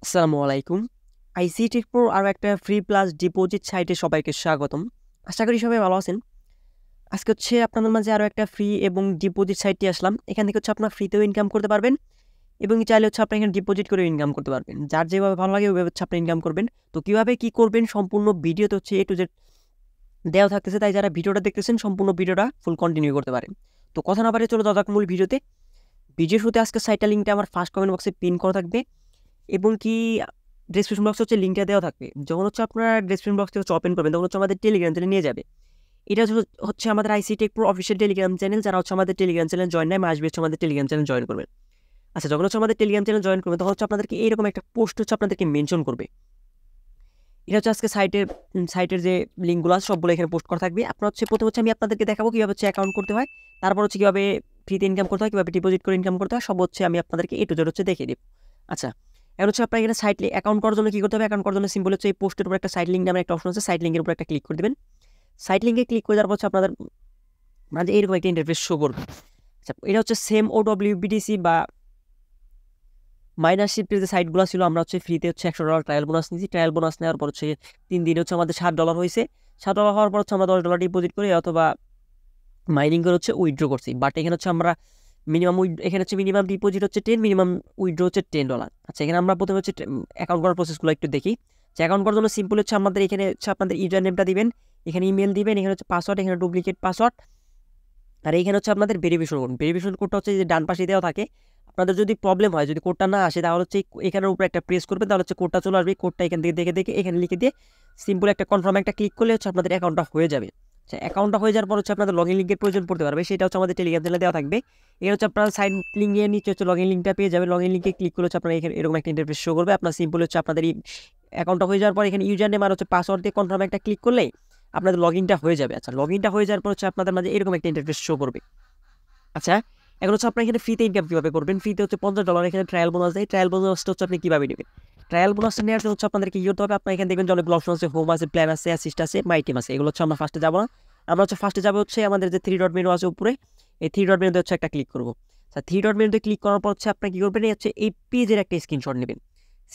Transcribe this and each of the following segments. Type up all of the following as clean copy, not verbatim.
আসসালামু আলাইকুম। ICT pro আরও একটা ফ্রি প্লাস ডিপোজিট সাইটে সবাইকে স্বাগতম। আশা করি সবাই ভালো আছেন। আজকে হচ্ছে আপনাদের মাঝে আরও একটা ফ্রি এবং ডিপোজিট সাইটটি আসলাম। এখান থেকে হচ্ছে আপনার ফ্রিতেও ইনকাম করতে পারবেন এবং চাইলে হচ্ছে আপনি এখানে ডিপোজিট করে ইনকাম করতে পারবেন। যার যেভাবে ভালো লাগে ওইভাবে হচ্ছে আপনি ইনকাম করবেন। তো কীভাবে কী করবেন সম্পূর্ণ ভিডিওতে হচ্ছে A to Z দেওয়া থাকতেছে, তাই যারা ভিডিওটা দেখতেছেন সম্পূর্ণ ভিডিওটা ফুল কন্টিনিউ করতে পারেন। তো কথা না বাড়িয়ে চলো যাওয়া যাক মূল ভিডিওতে। ভিডিও শুরুতে আজকে সাইটটা লিঙ্কটা আমার ফার্স্ট কমেন্ট বক্সে পিন করা থাকবে এবং কি ডেসক্রিপশন বক্সে হচ্ছে লিঙ্কটা দেওয়া থাকবে। যখন হচ্ছে আপনারা ডেসক্রিপশন বক্স থেকে ওপেন করবেন তখন হচ্ছে আমাদের টেলিগ্রাম চ্যানেলে নিয়ে যাবে। এটা হচ্ছে আমাদের ICT pro official Telegram channel. যারা হচ্ছে আমাদের টেলিগ্রাম চ্যানেল জয়েন নেয় আসবে হচ্ছে আমাদের টেলিগ্রাম চ্যানেল জয়েন করবেন। আচ্ছা, যখন হচ্ছে আমাদের টেলিগ্রাম চ্যানেল জয়েন করবেন তখন হচ্ছে আপনাদেরকে এইরকম একটা পোস্ট হচ্ছে আপনাদেরকে মেনশন করবে। এটা হচ্ছে আজকে সাইটের যে লিঙ্কগুলো আছে সবগুলো এখানে পোস্ট করা থাকবে। আপনার হচ্ছে প্রথমে হচ্ছে আমি আপনাদেরকে দেখাবো কীভাবে হচ্ছে অ্যাকাউন্ট করতে হয়, তারপর হচ্ছে কীভাবে ফ্রিতে ইনকাম করতে হয়, কীভাবে ডিপোজিট করে ইনকাম করতে হয়, সব হচ্ছে আমি আপনাদেরকে A to Z হচ্ছে দেখিয়ে দেবো। আচ্ছা, এখন হচ্ছে আপনার এখানে সাইট অ্যাকাউন্ট করার জন্য কী করতে হবে? অ্যাকাউন্ট করার জন্য সিম্পল হচ্ছে এই পোস্টের উপর একটা সাইট লিঙ্ক নামে একটা অপশন আছে, সাইট লিঙ্কের উপর একটা ক্লিক করে দেবেন। সাইট লিঙ্কে ক্লিক করে দেওয়ার পর হচ্ছে আপনাদের মাঝে এইরকম একটা ইন্টারফেস শো করবে। আচ্ছা, এটা হচ্ছে সেম OWBTC বা মাইনারশিপের যে সাইটগুলো ছিল আমরা হচ্ছে ফ্রিতে হচ্ছে $100 ট্রায়াল বোনাস নিয়েছি। ট্রায়াল বোনাস নেওয়ার পর হচ্ছে 3 দিনে হচ্ছে আমাদের $7 হয়েছে। $7 হওয়ার পর হচ্ছে আমরা $10 ডিপোজিট করি অথবা মাইনিং করে হচ্ছে উইথড্র করছি। বাট এখানে হচ্ছে আমরা এখানে হচ্ছে মিনিমাম ডিপোজিট হচ্ছে 10, মিনিমাম উইথড্র হচ্ছে $10। আচ্ছা, এখানে আমরা প্রথমে হচ্ছে অ্যাকাউন্ট করার প্রসেসগুলো একটু দেখি। যে অ্যাকাউন্ট করার জন্য সিম্পল হচ্ছে আমাদের এখানে হচ্ছে আপনাদের ইউজার নেমটা দিবেন, এখানে ইমেল দিবেন, এখানে হচ্ছে পাসওয়ার্ড, এখানে ডুপ্লিকেট পাসওয়ার্ড, আর এখানে হচ্ছে আপনাদের ভেরিফিকেশন কোড। ভেরিফিকেশন কোডটা হচ্ছে যে ডান পাশে দেওয়া থাকে। আপনাদের যদি প্রবলেম হয়, যদি কোডটা না আসে তাহলে হচ্ছে এখানের উপরে একটা প্রেস করবেন, তাহলে হচ্ছে কোডটা চলে আসবে। কোডটা এখান থেকে দেখে এখানে লিখে দিয়ে সিম্পল একটা কনফার্ম একটা ক্লিক করলে হচ্ছে আপনাদের অ্যাকাউন্টটা হয়ে যাবে। আচ্ছা, অ্যাকাউন্টটা হয়ে যাওয়ার পর হচ্ছে আপনাদের লগইন লিঙ্কের প্রয়োজন পড়তে পারবে, সেটা হচ্ছে আমাদের টেলিগ্রাম চ্যানেলে দেওয়া থাকবে। এখানে হচ্ছে আপনার সাইন লিঙ্কের নিচে হচ্ছে লগইন লিঙ্কটা পেয়ে যাবে। লগইন লিঙ্কে ক্লিক করলে হচ্ছে আপনার এখানে এরকম একটা ইন্টারফেস শো করবে। আপনার সিম্পল হচ্ছে আপনাদের এই অ্যাকাউন্টটা হয়ে যাওয়ার পর এখানে ইউজার নেম আর হচ্ছে পাসওয়ার্ড দিয়ে কনফার্ম একটা ক্লিক করলে আপনাদের লগইনটা হয়ে যাবে। আচ্ছা, লগইনটা হয়ে যাওয়ার পর হচ্ছে আপনাদের মাঝে এরকম একটা ইন্টারফেস শো করবে। আচ্ছা, এখন হচ্ছে আপনার এখানে ফ্রিতে ইনকাম কীভাবে করবেন? ফ্রিতে হচ্ছে $50 এখানে ট্রায়াল বোনাস দেয়। ট্রায়াল বোনাসটা হচ্ছে আপনি কীভাবে নেবেন? ট্রায়াল বোনাসটা নেওয়ার জন্য হচ্ছে আপনাদেরকে কী করতে হবে? আপনার এখানে দেখবেন যে অনেকগুলো অপশন আছে, হোম আছে, প্ল্যান আছে, অ্যাসিস্ট আছে, মাই টিম আছে। এগুলো হচ্ছে আমরা ফার্স্টে যাবো না। আমরা হচ্ছে ফার্স্টে যাবো হচ্ছে আমাদের যে 3 ডট মেনু আছে উপরে, এই 3 ডট মেনুতে হচ্ছে একটা ক্লিক করবো। আচ্ছা, 3 ডট মেনুতে ক্লিক করার পর হচ্ছে আপনার কী করবেন? এই হচ্ছে এই পেজের একটা স্ক্রিনশট নেবেন।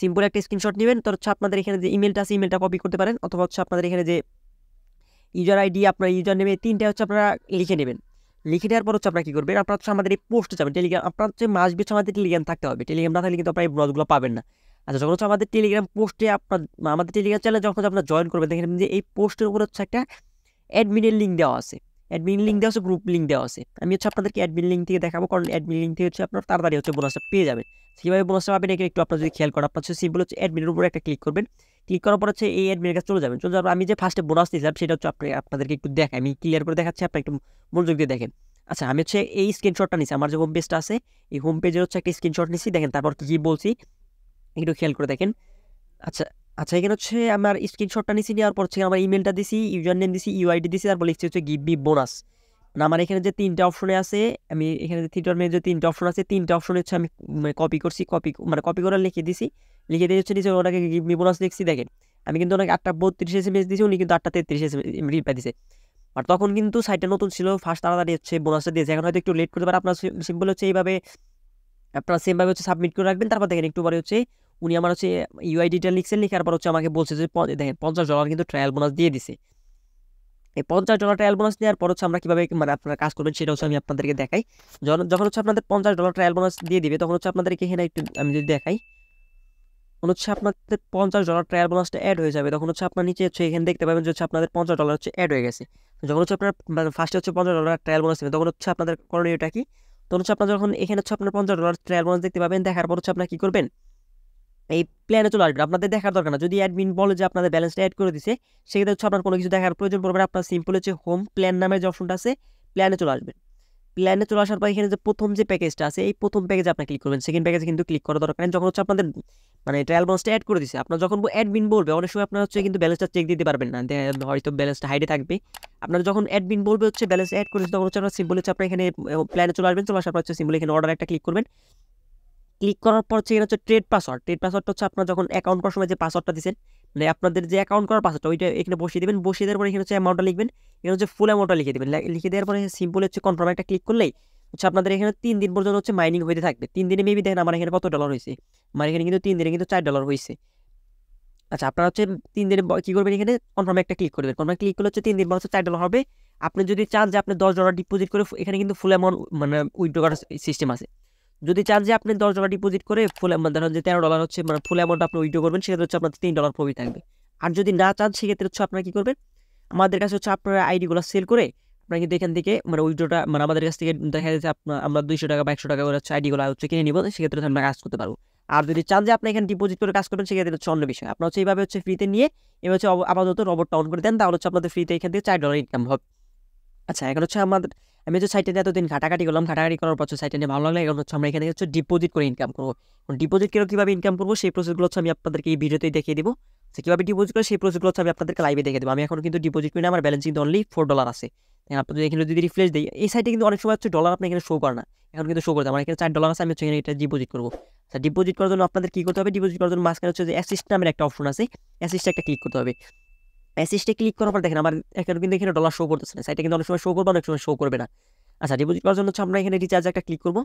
সিম্পল একটা স্ক্রিনশট নেবেন। তো হচ্ছে আপনাদের এখানে যে ইমেলটা আছে ইমেলটা কপি করতে পারেন, অথবা হচ্ছে আপনাদের এখানে যে ইউজার আইডি, আপনার ইউজার নেমে 3টা হচ্ছে আপনারা লিখে নেবেন। লিখে নেওয়ার পর হচ্ছে আপনারা কী করবেন? আপনারা হচ্ছে আমাদের এই পোস্টে যাবেন। টেলিগ্রাম আপনার হচ্ছে মাস হচ্ছে আমাদের টেলিগ্রাম থাকতে হবে। টেলিগ্রাম না থাকলে কিন্তু আপনার এই ব্লগগুলো পাবেন না। আচ্ছা, যখন হচ্ছে আমাদের টেলিগ্রাম পোস্টে আমাদের টেলিগ্রাম চ্যানেলে যখন আপনারা জয়েন করবেন দেখেন যে এই পোস্টের উপর হচ্ছে একটা অ্যাডমিনের লিঙ্ক দেওয়া আছে। অ্যাডমিন লিঙ্ক দেওয়া আছে, গ্রুপ লিঙ্ক দেওয়া আছে। আমি হচ্ছে আপনাদেরকে অ্যাডমিন লিঙ্ক থেকে দেখাবো, কারণ অ্যাডমিন লিঙ্ক থেকে হচ্ছে আপনার তাড়াতাড়ি হচ্ছে বোনাসটা পেয়ে যাবেন। কীভাবে বোনাসটা পাবেন এখানে একটু আপনার যদি খেয়াল করেন, আপনার হচ্ছে সিম্পল হচ্ছে অ্যাডমিনের উপরে একটা ক্লিক করবেন। ক্লিক করার পর হচ্ছে এই অ্যাডমিনের কাছে চলে যাবেন। আমি যে ফার্স্টে বোনাস দিয়েছিলাম সেটা হচ্ছে আপনাদেরকে একটু দেখাই, আমি ক্লিয়ার করে দেখাচ্ছি, আপনার একটু মনোযোগ দিয়ে দেখেন। আচ্ছা, আমি হচ্ছে এই স্ক্রিনশটটা নিচ্ছি। আমার যে হোম পেজটা আছে এই হোম পেজের হচ্ছে একটা স্ক্রিনশট নিচ্ছি। দেখেন তারপর কী বলছি একটু খেয়াল করে দেখেন। আচ্ছা আচ্ছা, এখানে হচ্ছে আমার স্ক্রিনশটটা নিচ্ছি, নেওয়ার পর হচ্ছে আমার ইমেলটা দিছি, ইউজার নেম দিছি, ইউআইডি দিছি, তারপর লিখছি হচ্ছে গিভ মি বোনাস। মানে আমার এখানে যে 3টা অপশনে আছে, আমি এখানে যে 3টা যে 3টা অপশন আছে, 3টা অপশন হচ্ছে আমি কপি করছি, কপি করে লিখে দিছি। লিখে দিয়ে হচ্ছে নিচে ওনাকে গিভ মি বোনাস লিখছি। দেখেন আমি কিন্তু ওনাকে 8:32 SMS দিয়েছি, উনি কিন্তু 8:33 রিপ্লাই দিছে। আর তখন কিন্তু সাইটটা নতুন ছিল, ফার্স্ট তাড়াতাড়ি হচ্ছে বোনাসটা দিয়েছে। এখন হয়তো একটু লেট করতে পারে। আপনার সিম্পল হচ্ছে এইভাবে আপনারা সেমভাবে হচ্ছে সাবমিট করে রাখবেন। তারপর দেখেন একটু পরে হচ্ছে উনি আমার হচ্ছে ইউআইডিটা লিখছেন, লিখার পর হচ্ছে আমাকে বলছে যে দেখেন $50 কিন্তু ট্রায়াল বোনাস দিয়ে দিছে। এই $50 ট্রায়াল বোনাস দেওয়ার পর হচ্ছে আমরা কীভাবে আপনারা কাজ করবেন সেটা হচ্ছে আমি আপনাদেরকে দেখাই। যখন হচ্ছে আপনাদের $50 ট্রায়াল বোনাস দিয়ে দিবে তখন হচ্ছে আপনাদেরকে এখানে একটু আমি যদি দেখাই, তখন হচ্ছে আপনাদের $50 ট্রায়াল বোনাসটা অ্যাড হয়ে যাবে। তখন হচ্ছে আপনার নিচে হচ্ছে এখানে দেখতে পাবেন যে হচ্ছে আপনাদের $50 হচ্ছে অ্যাড হয়ে গেছে। যখন হচ্ছে আপনার ফার্স্টে হচ্ছে $50 ট্রায়াল বোনাস দেবে তখন হচ্ছে আপনাদের করণীয়টা কি? তখন হচ্ছে আপনার যখন এখানে হচ্ছে আপনার $50 ট্রায়াল বোনাস দেখতে পাবেন, দেখার পর হচ্ছে আপনার কী করবেন? এই প্ল্যানে চলে আসবেন। আপনাদের দেখার দরকার না। যদি অ্যাডমিন বলে যে আপনাদের ব্যালেন্সটা অ্যাড করে দিছে, সেক্ষেত্রে হচ্ছে আপনার কোনো কিছু দেখার প্রয়োজন পড়বে না। আপনার সিম্পল হচ্ছে হোম প্ল্যান নামের যে অপশনটা আছে, প্ল্যানে চলে আসবেন। প্ল্যানে চলে আসার পর এখানে যে প্রথম যে প্যাকেজটা আছে এই প্রথম প্যাকেজে আপনি ক্লিক করবেন। সেকেন্ড প্যাকেজে কিন্তু ক্লিক করার দরকার নেই। যখন হচ্ছে আপনাদের ট্রায়াল বোনাসটা অ্যাড করে দিছে, আপনার যখন অ্যাডমিন বলবে অনেক সময় আপনার হচ্ছে কিন্তু ব্যালেন্সটা চেক দিতে পারবেন না, হয়তো ব্যালেন্সটা হাইডে থাকবে। আপনার যখন অ্যাডমিন বলবে হচ্ছে ব্যালেন্স অ্যাড করেছে তখন হচ্ছে আপনার সিম্পল হচ্ছে আপনার এখানে প্ল্যানে চলে আসবেন। চলে আসার পর হচ্ছে সিম্পল এখানে অর্ডার একটা ক্লিক করবেন। ক্লিক করার পর হচ্ছে এখানে হচ্ছে ট্রেড পাসওয়ার্ডটা হচ্ছে আপনার যখন অ্যাকাউন্ট করার সময় যে পাসওয়ার্ডটা দিচ্ছেন, মানে আপনাদের যে অ্যাকাউন্ট করার পাসওয়ার্ডটা ওইটা এখানে বসিয়ে দেবেন। বসিয়ে দেওয়ার পরে এখানে হচ্ছে অ্যামাউন্টটা লিখবেন, এখানে হচ্ছে ফুল অ্যামাউন্টটা লিখে দেবেন। লিখে দেওয়ার পরে সিম্পল হচ্ছে কনফার্ম একটা ক্লিক করলেই হচ্ছে আপনাদের এখানে 3 দিন পর্যন্ত হচ্ছে মাইনিং হইতে থাকবে। 3 দিনে মেবি দেখেন আমার এখানে কত ডলার হইছে। আমার এখানে কিন্তু 3 দিনে কিন্তু $4 হইছে। আচ্ছা, আপনারা হচ্ছে 3 দিনে কি করবেন, এখানে কনফার্মে একটা ক্লিক করবেন। কনফার্মে ক্লিক করলে হচ্ছে 3 দিন পর হচ্ছে $4 হবে। আপনি যদি চান যে আপনি $10 ডিপোজিট করে এখানে কিন্তু ফুল অ্যামাউন্ট মানে উইথড্র করার সিস্টেম আছে। যদি চান যে আপনি $10 ডিপোজিট করে ফুল ধরেন যে $13 হচ্ছে মানে ফুল অ্যামাউন্ট আপনি উইথড্র করবেন, সেক্ষেত্রে হচ্ছে আপনার $3 প্রফিট থাকবে। আর যদি না চান সেক্ষেত্রে হচ্ছে আপনারা কি করবেন, আমাদের কাছে হচ্ছে আপনার আইডিগুলো সেল করে আপনারা কিন্তু এখান থেকে মানে উইথড্রটা মানে আমাদের কাছ থেকে দেখা যাচ্ছে আমরা $200 বা $100 করে হচ্ছে আইডিগুলো হচ্ছে কিনে নিব, সেক্ষেত্রে আমরা কাজ করতে পারবো। আর যদি চান যে আপনি এখানে ডিপোজিট করে কাজ করবেন, সেক্ষেত্রে হচ্ছে অন্য বিষয়। আপনার হচ্ছে এইভাবে হচ্ছে ফ্রিতে নিয়ে এবার হচ্ছে আপাতত রবটটা অন করে দেন, তাহলে হচ্ছে আপনাদের ফ্রিতে এখান থেকে $4 ইনকাম হবে। আচ্ছা, এখন হচ্ছে আমি হচ্ছে সাইটে নিয়ে এতদিন ঘাটাঘাটি করলাম, ঘাটাঘাটি করার পর সাইটে নিয়ে ভালো লাগলো। এখন হচ্ছে আমরা এখানে হচ্ছে ডিপোজিট করে ইনকাম করবো। ডিপোজিট করে কীভাবে ইনকাম করবো সেই প্রসেসগুলো হচ্ছে আমি আপনাদেরকে এই ভিডিওতেই দেখিয়ে দিব। কীভাবে ডিপোজিট করে সেই প্রসেসগুলো হচ্ছে আমি আপনাদেরকে লাইভে দেখে দেবো। আমি এখন কিন্তু ডিপোজিট করি না, আমার ব্যালেন্স কিন্তু অনলি $4 আছে। আপনাদের এখানে যদি রিফ্রেশ দিই, এই সাইটে কিন্তু অনেক সময় হচ্ছে ডলার আপনি এখানে শো করে না, এখন কিন্তু শো করতে আমার এখানে $4 আছে। আমি হচ্ছে এখানে এটা ডিপোজিট করবো। আচ্ছা, ডিপোজিট করার জন্য আপনাদের কী করতে হবে, ডিপোজিট করার জন্য মাঝখানে হচ্ছে যে অ্যাসিস্ট নামের একটা অপশন আছে, অ্যাসিস্টে একটা ক্লিক করতে হবে। অ্যাসিস্টে ক্লিক করার পর দেখেন আমার এখানে কিন্তু এখানে ডলার শো করতেছে না, সাইটে কিন্তু অনেক সময় শো করবে, অনেক সময় শো করবে না। আচ্ছা, ডিপোজিট করার জন্য হচ্ছে আমরা এখানে রিচার্জে একটা ক্লিক করবো।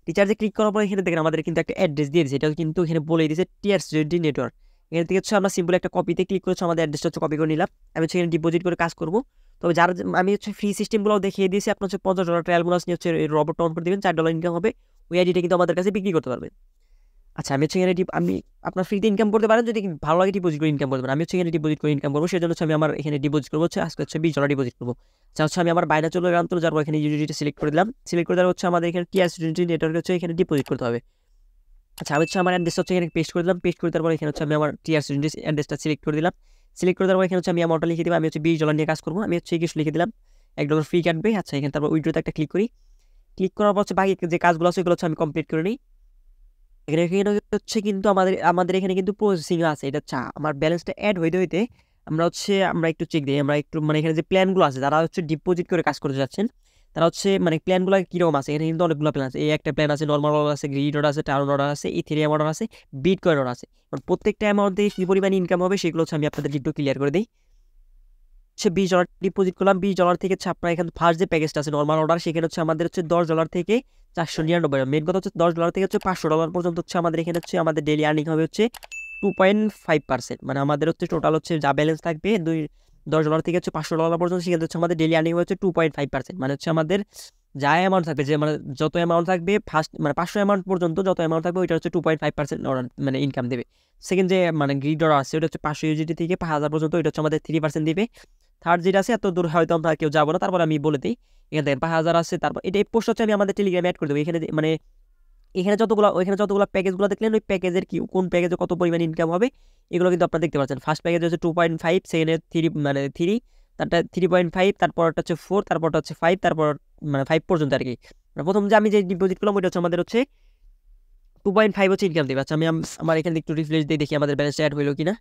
রিচার্জে ক্লিক করার পর এখানে দেখেন আমাদের কিন্তু একটা অ্যাড্রেস দিয়ে দিয়েছে, এটা কিন্তু এখানে বলে দিয়েছে TRC নেটওয়ার্ক। এখান থেকে হচ্ছে আমরা সিম্পল একটা কপিতে ক্লিক করেছি, আমাদের অ্যাড্রেসটা হচ্ছে কপি করে নিলাম। আমি হচ্ছে এখানে ডিপোজিট করে কাজ করবো। তবে যারা আমি হচ্ছে ফ্রি সিস্টেমগুলো দেখিয়ে দিয়েছি, আপনার হচ্ছে $50 ট্রায়াল বোনাস নিয়ে হচ্ছে রবটটা অন করে দেবেন, $4 ইনকাম হবে। ওই আইডিটা কিন্তু আমাদের কাছে বিক্রি করতে পারবেন। আচ্ছা, আমি হচ্ছে এখানে আমি আপনার ফ্রিতে ইনকাম করতে পারেন, যদি ভালো লাগে ডিপোজিট করে ইনকাম করতে পারেন। আমি হচ্ছে এখানে ডিপোজিট করে ইনকাম করবো, সেজন্য হচ্ছে আমি আমার এখানে ডিপোজিট করবো হচ্ছে আজকে হচ্ছে $20 ডিপোজিট করবো। আচ্ছা, হচ্ছে আমি আমার বাইরে চলে গেলাম, তো যার এখানে ইউনিটিটা সিলেক্ট করে দিলাম। সিলেক্ট করে দেওয়ার হচ্ছে আমাদের এখানে TRC নেটওয়ার্ক হচ্ছে এখানে ডিপোজিট করতে হবে। আচ্ছা, আমি হচ্ছে আমার অ্যাড্রেস হচ্ছে এখানে পেস্ট করে দিলাম। পেস্ট করে দেওয়ার পর এখানে হচ্ছে আমি আমার TRC অ্যাড্রেসটা সিলেক্ট করে দিলাম। সিলেক্ট করে দেওয়ার পর এখানে হচ্ছে আমি অ্যামাউন্টটা লিখে দিলাম। আমি হচ্ছে $20 নিয়ে কাজ করবো, আমি হচ্ছে কিছু লিখে দিলাম, $1 ফ্রি কাটবে। আচ্ছা, এখানে তারপর উইথড্রোতে একটা ক্লিক করি। ক্লিক করার পর হচ্ছে বাকি যে কাজগুলো আছে সেগুলো হচ্ছে আমি কমপ্লিট করে নিই। এখানে হচ্ছে কিন্তু আমাদের এখানে কিন্তু প্রসেসিং আছে, এটা আমার ব্যালেন্সটা অ্যাড হইতে হইতে আমরা একটু চেক দিই। আমরা একটু মানে এখানে যে প্ল্যানগুলো আছে, যারা হচ্ছে ডিপোজিট করে কাজ করতে যাচ্ছেন, তারা হচ্ছে মানে প্ল্যানগুলো কীরকম আছে, এখানে কিন্তু অনেকগুলো প্ল্যান আছে। এই একটা প্ল্যান আছে, নর্মাল অর্ডার আছে, গ্রিড অর্ডার আছে, টাউন অর্ডার আছে, ইথেরিয়াম অর্ডার আছে, বিটকয়েন অর্ডার আছে। প্রত্যেকটা অ্যামাউন্ট দিয়ে কী পরিমাণ ইনকাম হবে সেগুলো হচ্ছে আমি আপনাদের একটু ক্লিয়ার করে দিই। হচ্ছে $20 ডিপোজিট করলাম। $20 থেকে হচ্ছে আপনার এখানে ফার্স্ট যে প্যাকেজটা আছে নর্মাল অর্ডার, সেখানে হচ্ছে আমাদের হচ্ছে $10 থেকে 499। মেন কথা হচ্ছে $10 থেকে হচ্ছে $500 পর্যন্ত হচ্ছে আমাদের এখানে হচ্ছে আমাদের ডেইলি আর্নিং হবে হচ্ছে 2.5%। মানে আমাদের হচ্ছে টোটাল হচ্ছে যা ব্যালেন্স থাকবে $10 থেকে হচ্ছে $500 পর্যন্ত, সেখানে হচ্ছে আমাদের ডেইলি আর্নিং হচ্ছে 2.5%। মানে হচ্ছে আমাদের যা অ্যামাউন্ট থাকবে, যে মানে যত অ্যামাউন্ট থাকবে ফার্স্ট মানে 500 অ্যামাউন্ট পর্যন্ত যত অ্যামাউন্ট থাকবে ওইটা হচ্ছে 2.5% মানে ইনকাম দেবে। সেকেন্ড যে মানে গ্রিড অর্ডার আছে ওটা হচ্ছে 500 USDT থেকে 5000 পর্যন্ত, ওইটা হচ্ছে আমাদের 3% দিবে। থার্ড যেটা আছে এত দূর হয়তো আমরা কেউ যাবো না, তারপর আমি বলে দিই। এখানে দেখেন 5000 আছে। তারপর এটা এই পোস্ট হচ্ছে আমি আমাদের টেলিগ্রামে অ্যাড করে দেবো। এখানে মানে এখানে যতগুলো প্যাকেজগুলো দেখলেন, ওই প্যাকেজের কি কোন প্যাকেজে কত পরিমাণ ইনকাম হবে এগুলো কিন্তু আপনারা দেখতে পাচ্ছেন। ফার্স্ট প্যাকেজ হচ্ছে 2.5, সেকেন্ডে 3 মানে 3, তারটা 3.5, তারপরটা হচ্ছে 4, তারপরটা হচ্ছে 5, তারপর মানে 5 পর্যন্ত আর কি। প্রথম যে আমি যে ডিপোজিট করলাম ওইটা হচ্ছে আমাদের হচ্ছে 2.5 হচ্ছে ইনকাম দেবে। আচ্ছা, আমি আমার এখানে একটু রিফ্রেশ দিয়ে দেখি আমাদের ব্যালেন্সটা অ্যাড হইলো কিনা।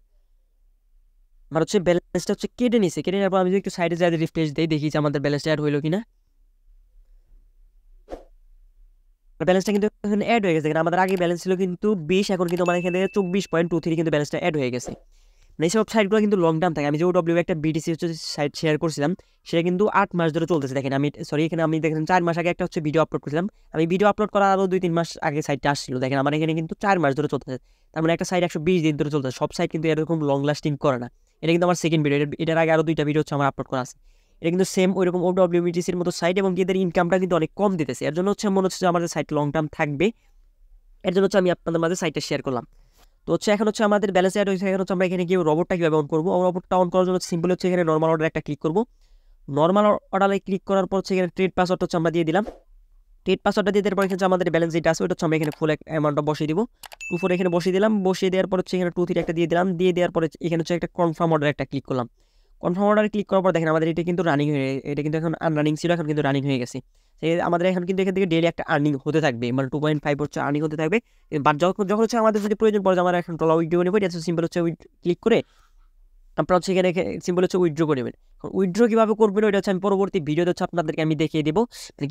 আমার হচ্ছে ব্যালেন্সটা হচ্ছে কেটে নিছে, কেটে নেওয়ার পর আমি যদি একটু সাইডে যাই রিফ্রেশ দিই, দেখি যে আমাদের ব্যালেন্সটা অ্যাড হইলো কিনা। ব্যালেন্সটা কিন্তু এখানে অ্যাড হয়ে গেছে। আমাদের আগে ব্যালেন্স ছিল কিন্তু 20, এখন কিন্তু আমার এখানে 24.23 কিন্তু ব্যালেন্সটা অ্যাড হয়ে গেছে। মানে এইসব সাইটগুলো কিন্তু লং টার্ম থাকে। আমি যে OW একটা BTC হচ্ছে সাইট শেয়ার করছিলাম, সেটা কিন্তু 8 মাস ধরে চলতেছে। দেখেন এখানে আমি দেখেন 4 মাস আগে একটা হচ্ছে ভিডিও আপলোড করেছিলাম। আমি ভিডিও আপলোড করার আরও 2-3 মাস আগে সাইটটা আসছিল। দেখেন আমার এখানে কিন্তু 4 মাস ধরে চলতেছে। তার মানে একটা সাইট 120 দিন ধরে চলতেছে। সব সাইট কিন্তু এরকম লং লাস্টিং করে না। এটা কিন্তু আমার সেকেন্ড ভিডিও, এটার আগে আরও 2টা ভিডিও হচ্ছে আমার আপলোড করা আছে। এটা কিন্তু সেম ওইরকম OW BTCর মতো সাইট, এবং এদের ইনকামটা কিন্তু অনেক কম দিতেছে। এর জন্য হচ্ছে মনে হচ্ছে যে আমাদের সাইট লং টার্ম থাকবে। এর জন্য হচ্ছে আমি আপনাদের মাঝে সাইটটা শেয়ার করলাম। তো হচ্ছে এখন হচ্ছে আমাদের ব্যালেন্স অ্যাড হয়েছে। এখন হচ্ছে আমরা এখানে গিয়ে রবটটা কীভাবে অন করবো, রবটটা অন করার জন্য সিম্পল হচ্ছে এখানে নর্মাল অর্ডার একটা ক্লিক করবো। নর্মাল অর্ডারে ক্লিক করার পর হচ্ছে এখানে ট্রেড পাসওয়ার্ড হচ্ছে আমরা দিয়ে দিলাম। ট্রেড পাসওয়ার্ডটা দিয়ে দেওয়ার পর এখানে আমাদের ব্যালেন্স যেটা আছে ওটা হচ্ছে আমরা এখানে ফুল অ্যামাউন্টটা বসিয়ে দিব। 2 এখানে বসিয়ে দিলাম। বসিয়ে দেওয়ার পর হচ্ছে এখানে 2-3 একটা দিয়ে দিলাম। দিয়ে দেওয়ার পরে এখানে হচ্ছে একটা কনফার্ম অর্ডার একটা ক্লিক করলাম। কনফার্ম অর্ডারে ক্লিক করার পর দেখেন আমাদের এটা কিন্তু রানিং এটা কিন্তু এখন আনরানিং ছিল, এখন কিন্তু রানিং হয়ে গেছে। আমাদের এখন কিন্তু এখান থেকে ডেইলি একটা আর্নিং হতে থাকবে, মানে 2.5 হচ্ছে আর্নিং হতে থাকবে। বাট যখন হচ্ছে আমাদের যদি প্রয়োজন পড়ে যে আমার এখন ডলার উইথড্র নেবো, এটা সিম্পল হচ্ছে ক্লিক করে আপনারা হচ্ছে এখানে সিম্পল হচ্ছে উইথড্র করে নেবেন। উইথড্র কীভাবে করবেন ওইটা হচ্ছে আমি পরবর্তী ভিডিওতে হচ্ছে আপনাদেরকে আমি দেখিয়ে দেবো,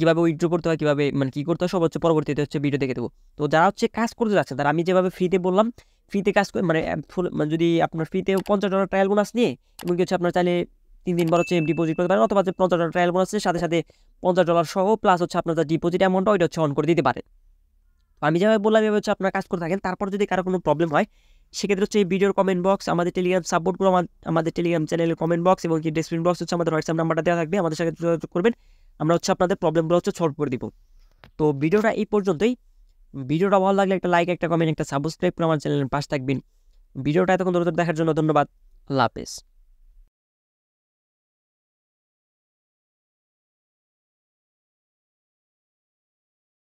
কীভাবে উইথড্র করতে হয়, কীভাবে মানে কী করতে হয় সব হচ্ছে পরবর্তীতে হচ্ছে ভিডিও দেখে দেবো। তো যারা হচ্ছে কাজ করতে যাচ্ছেন, তারা আমি যেভাবে ফ্রিতে বললাম, ফ্রিতে কাজ করে মানে ফুল যদি আপনার ফ্রিতে $50 ট্রায়াল বোনাস নিয়ে এবং হচ্ছে আপনার চাইলে 3 দিন পর হচ্ছে ডিপোজিট করতে পারেন, অথবা যে $50 ট্রায়াল বোনাসের সাথে সাথে $50 সহ প্লাস হচ্ছে আপনার যে ডিপোজিট অ্যামাউন্টটা ওইটা হচ্ছে অন করে দিতে পারেন। আমি যেভাবে বললাম এভাবে হচ্ছে আপনার কাজ করে থাকেন। তারপর যদি কারো কোনো প্রবলেম হয় সেক্ষেত্রে হচ্ছে এই ভিডিওর কমেন্ট বক্স, আমাদের টেলিগ্রাম সাপোর্ট গ্রুপ, আমাদের টেলিগ্রাম চ্যানেলের কমেন্ট বক্স এবং কি ডেসক্রিপশন বক্স হচ্ছে আমাদের হোয়াটসঅ্যাপ নাম্বারটা দেওয়া থাকবে, আমাদের সাথে যোগাযোগ করবেন, আমরা হচ্ছে আপনাদের প্রবলেমগুলো হচ্ছে সলভ করে দিব। তো ভিডিওটা এই পর্যন্তই। ভিডিওটা ভালো লাগলে একটা লাইক, একটা কমেন্ট, একটা সাবস্ক্রাইব করে আমার চ্যানেলের পাশে থাকবেন। ভিডিওটা এতক্ষণ ধরে দেখার জন্য ধন্যবাদ। আল্লাহ হাফেজ।